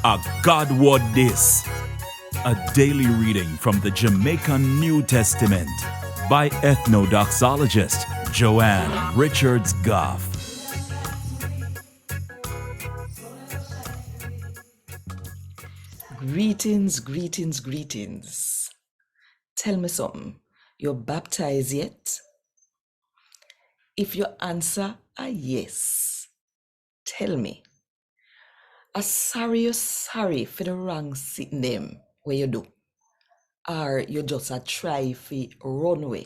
A God Word This, a daily reading from the Jamaican New Testament by Ethnodoxologist Joanne Richards Goffe. Greetings, greetings, greetings. Tell me something. You're baptized yet? If your answer a yes, tell me. You're sorry for the wrong sitting them where you do. Or you just a try for run away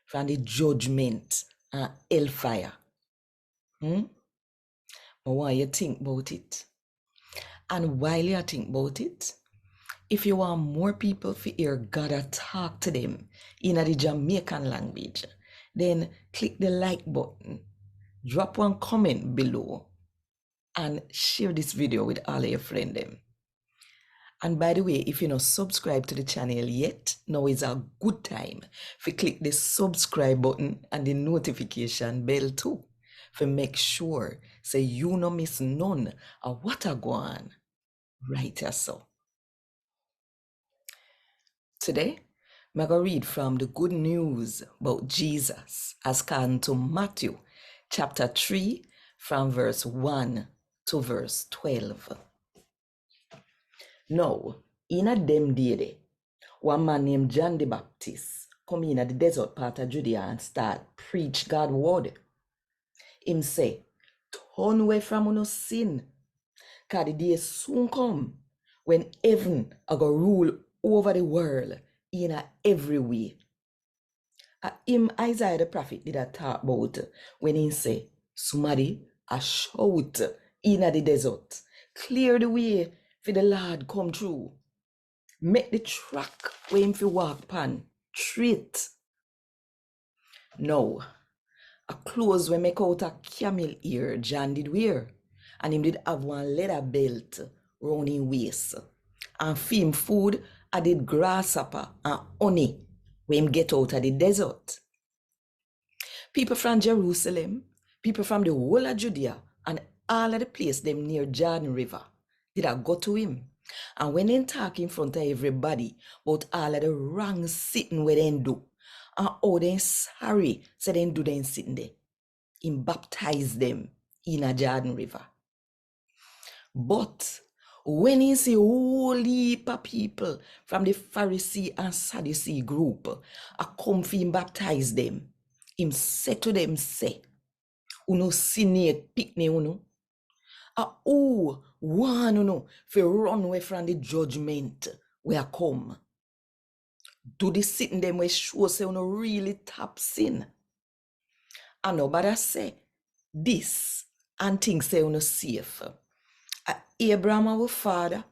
from the judgment and hellfire. I want you to think about it. And while you think about it, if you want more people to hear God talk to them in the Jamaican language, then click the like button, drop one comment below, and share this video with all of your friends. And by the way, if you're not subscribed to the channel yet, now is a good time to click the subscribe button and the notification bell too, to make sure so you no miss none of what I go on right here so. Today, I'm going to read from the good news about Jesus as according to Matthew chapter 3 from verse 1 to verse 12. Now, in a them day, one man named John the Baptist come in at the desert part of Judea and start preach God's word. Him say, turn away from your sin, because the day soon come when heaven are going to rule over the world in a every way. Him Isaiah the prophet did a talk about when he say, somebody a shout in the desert, clear the way for the Lord come through. Make the track where him fi walk pan straight. Now, a clothes we make out a camel ear John did wear, and him did have one leather belt round his waist. And for him food, I did grasshopper and honey when him get out of the desert. People from Jerusalem, people from the whole of Judea, and all of the place them near Jordan River did I go to him. And when they talk in front of everybody about all of the wrong sitting where they do, and how they sorry so they do them sitting there, him baptize them in a Jordan River. But when he see whole heap of people from the Pharisee and Sadducee group a come for him baptize them, him say to them, say, uno sinake PIKNI uno, one uno for run away from the judgment where come. Do the sitting them where show say uno really tap sin. And nobody say this and think say uno safe. Abraham our father,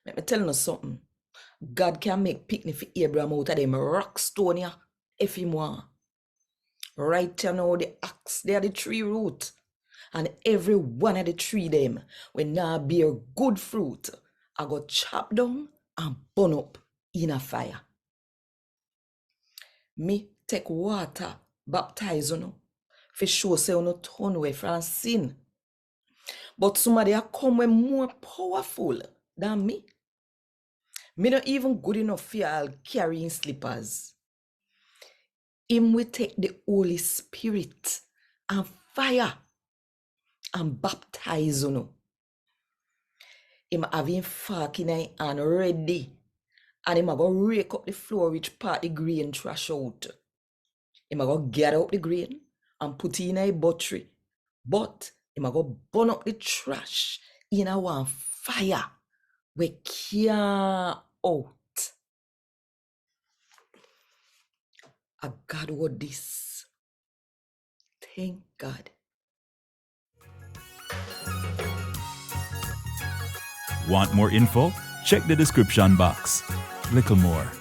let me tell you something. God can make PIKNI for Abraham out of them rock stone ya, if he want. Right now the axe, they are the tree root. And every one of the tree them when now bear good fruit, I go chop down and burn up in a fire. Me take water, baptize you, for sure say you turn away from sin. But somebody a come with more powerful than me. Me not even good enough for y'all carrying slippers. Him will take the Holy Spirit and fire and baptize you. Him having fork in his hand ready. And him a go rake up the floor which part the grain trash out. Him a go gather up the grain and put it in a buttery. But him a go burn up the trash in a one fire we can't out. A God word this. Thank God. Want more info? Check the description box. Little more.